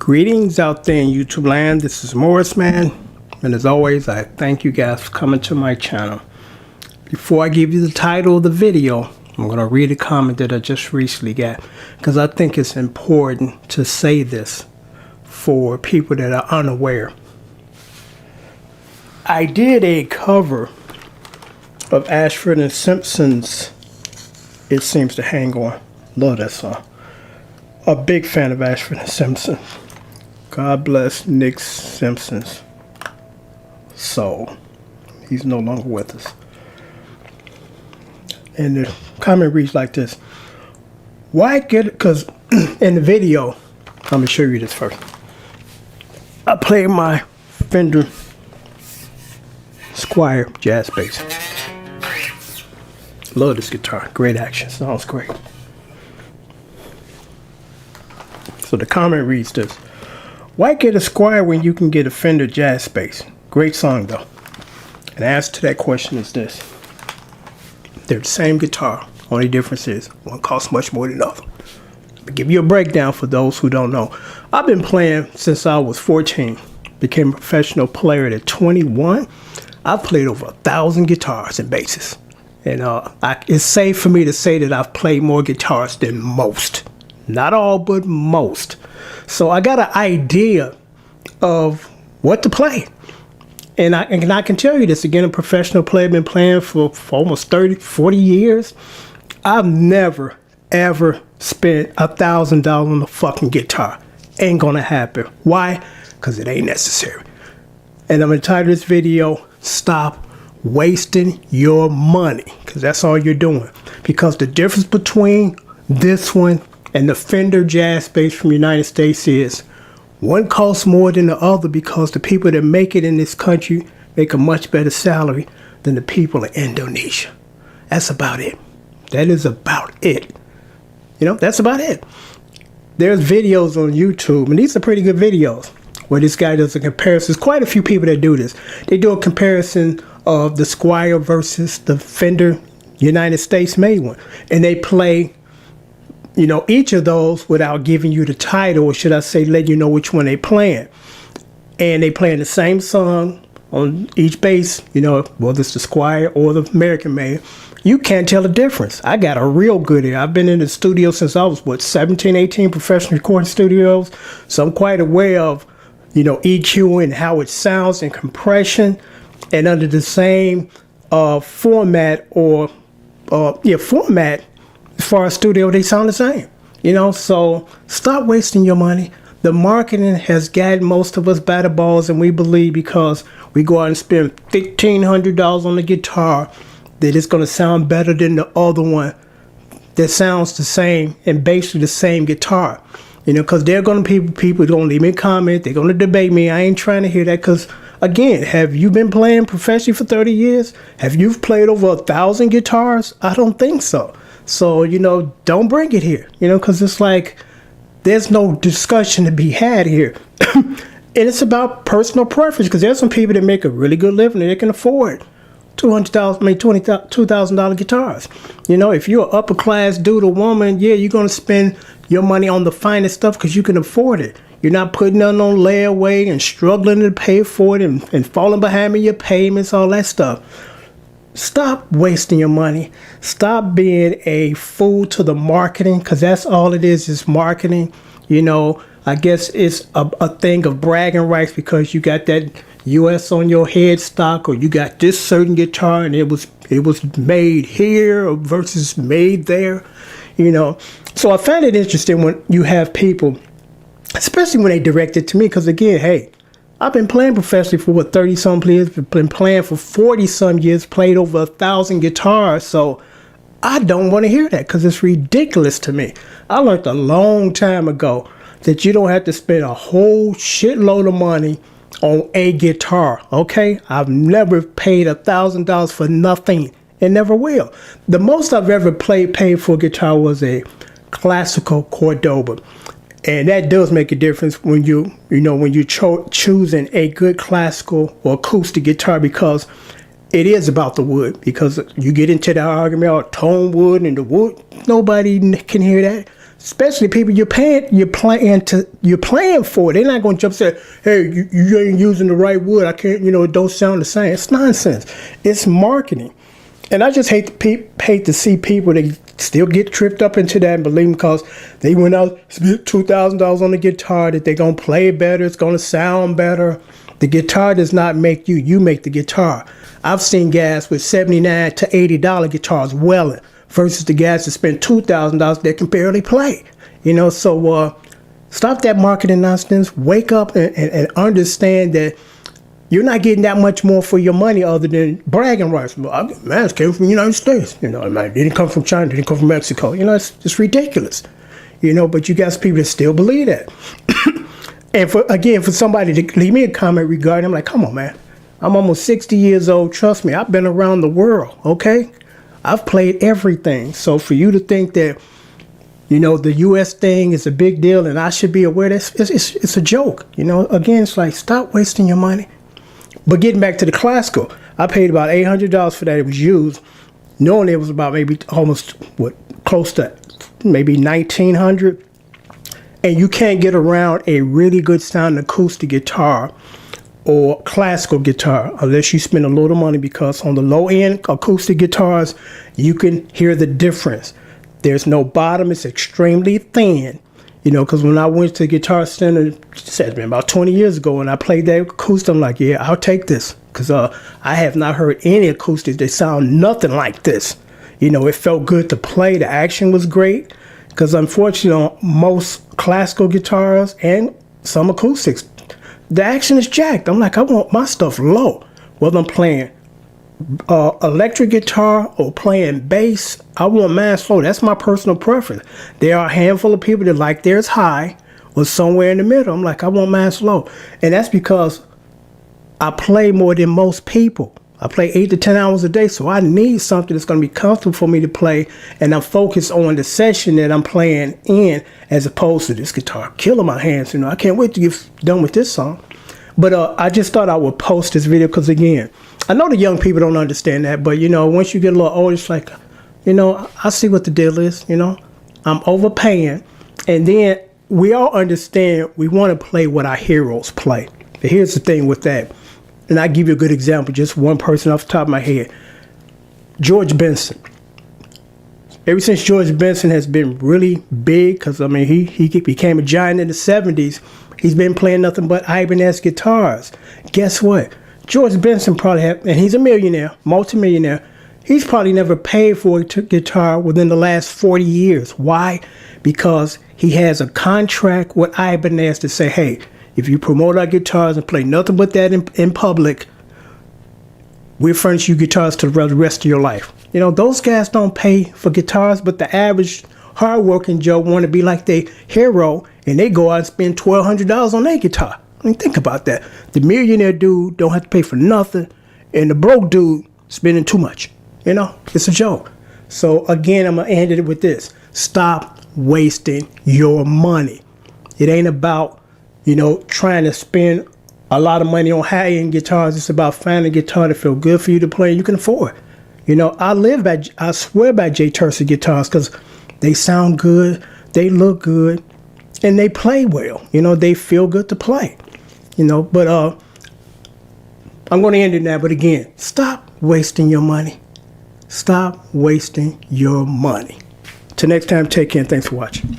Greetings out there in YouTube land. This is Morris Man, and as always, I thank you guys for coming to my channel. Before I give you the title of the video, I'm going to read a comment that I just recently got, because I think it's important to say this for people that are unaware. I did a cover of Ashford and Simpson's It Seems to Hang On. Love that song. A big fan of Ashford and Simpson. God bless Nick Simpson's soul. He's no longer with us. And the comment reads like this. Why get it? Because in the video, I'm going to show you this first. I played my Fender Squire jazz bass. Love this guitar. Great action. Sounds great. So the comment reads this. Why get a Squire when you can get a Fender jazz bass? Great song though. And the answer to that question is this. They're the same guitar. Only difference is one costs much more than the other. I'll give you a breakdown for those who don't know. I've been playing since I was 14. Became a professional player at 21. I've played over 1,000 guitars and basses. And it's safe for me to say that I've played more guitars than most. Not all, but most. So I got an idea of what to play. And I can tell you this, again, a professional player, been playing for almost 30, 40 years. I've never, ever spent $1,000 on a fucking guitar. Ain't gonna happen. Why? Because it ain't necessary. And I'm gonna title this video, Stop Wasting Your Money. Because that's all you're doing. Because the difference between this one and the Fender jazz bass from the United States is one costs more than the other because the people that make it in this country make a much better salary than the people in Indonesia. That's about it. That is about it. You know, that's about it. There's videos on YouTube, and these are pretty good videos, where this guy does a comparison. There's quite a few people that do this. They do a comparison of the Squire versus the Fender United States made one. And they play, you know, each of those without giving you the title, or should I say, let you know which one they playing. And they playing the same song on each bass, you know, whether it's the Squire or the American made. You can't tell the difference. I got a real good ear. I've been in the studio since I was, 17, 18 professional recording studios. So I'm quite aware of, you know, EQ and how it sounds and compression. And under the same format format, as far as studio, they sound the same, you know. So stop wasting your money. The marketing has gotten most of us by the balls, and we believe because we go out and spend $1,500 on the guitar that it's going to sound better than the other one that sounds the same and basically the same guitar, you know. Because they're going to people going to leave me a comment, they're going to debate me. I ain't trying to hear that. Because again, have you been playing professionally for 30 years? Have you played over 1,000 guitars? I don't think so. So, you know, don't bring it here, you know, because it's like there's no discussion to be had here. And it's about personal preference, because there's some people that make a really good living and they can afford $2,000 guitars. You know, if you're an upper class dude or woman, yeah, you're going to spend your money on the finest stuff because you can afford it. You're not putting nothing on layaway and struggling to pay for it and falling behind in your payments, all that stuff. Stop wasting your money. Stop being a fool to the marketing, because that's all it is marketing. You know, I guess it's a thing of bragging rights because you got that US on your headstock, or you got this certain guitar and it was made here versus made there, you know. So I find it interesting when you have people, especially when they direct it to me, because again, hey, I've been playing professionally for 30-some years, been playing for 40-some years, played over 1,000 guitars. So I don't want to hear that, because it's ridiculous to me. I learned a long time ago that you don't have to spend a whole shitload of money on a guitar, okay? I've never paid $1,000 for nothing and never will. The most I've ever paid for a guitar was a classical Cordoba. And that does make a difference when when you're choosing a good classical or acoustic guitar, because it is about the wood. Because you get into the argument about tone wood and the wood, nobody can hear that. especially people you're playing for. They're not going to jump and say, hey, you ain't using the right wood. I can't, it don't sound the same. It's nonsense. It's marketing. And I just hate to see people that still get tripped up into that and believe because they went out, spent $2,000 on the guitar, that they're going to play better, it's going to sound better. The guitar does not make you. You make the guitar. I've seen guys with $79 to $80 guitars welling versus the guys that spend $2,000 that can barely play. So stop that marketing nonsense. Wake up and understand that you're not getting that much more for your money other than bragging rights. Man, it came from the United States. It didn't come from China. It didn't come from Mexico. It's just ridiculous. But you got people that still believe that. And for somebody to leave me a comment regarding, I'm like, come on, man. I'm almost 60 years old. Trust me, I've been around the world, okay? I've played everything. So for you to think that, the U.S. thing is a big deal and I should be aware, it's a joke. Again, it's like, stop wasting your money. But getting back to the classical, I paid about $800 for that. It was used, knowing it was about maybe almost, close to maybe $1,900. And you can't get around a really good sounding acoustic guitar or classical guitar unless you spend a little money, because on the low end acoustic guitars, you can hear the difference. There's no bottom. It's extremely thin. Because when I went to Guitar Center, it's been about 20 years ago, and I played that acoustic, I'm like, yeah, I'll take this. Because I have not heard any acoustics that sound nothing like this. It felt good to play. The action was great. Because unfortunately, on most classical guitars and some acoustics, the action is jacked. I'm like, I want my stuff low. Whether I'm playing electric guitar or playing bass, I want mine slow. That's my personal preference. There are a handful of people that like theirs high or somewhere in the middle. I'm like, I want mine slow. And that's because I play more than most people. I play 8 to 10 hours a day, so I need something that's going to be comfortable for me to play, and I'm focused on the session that I'm playing in, as opposed to this guitar killing my hands. I can't wait to get done with this song. But I just thought I would post this video because, again, I know the young people don't understand that, but, once you get a little older, it's like, I see what the deal is, I'm overpaying. And then we all understand we want to play what our heroes play. But here's the thing with that. And I'll give you a good example, just one person off the top of my head. George Benson. Ever since George Benson has been really big, because, he became a giant in the 70s, he's been playing nothing but Ibanez guitars. Guess what? George Benson probably and he's a millionaire, multimillionaire. He's probably never paid for a guitar within the last 40 years. Why? Because he has a contract with Ibanez to say, hey, if you promote our guitars and play nothing but that in public, we'll furnish you guitars to the rest of your life. Those guys don't pay for guitars, but the average hardworking Joe want to be like their hero, and they go out and spend $1,200 on their guitar. Think about that. The millionaire dude don't have to pay for nothing, and the broke dude spending too much. It's a joke. So again, I'm going to end it with this. Stop wasting your money. It ain't about trying to spend a lot of money on high-end guitars. It's about finding a guitar that feel good for you to play and you can afford. I swear by Jay Tercel guitars because they sound good, they look good, and they play well. They feel good to play. But I'm going to end it now. But again, stop wasting your money. Stop wasting your money. Till next time, take care and thanks for watching.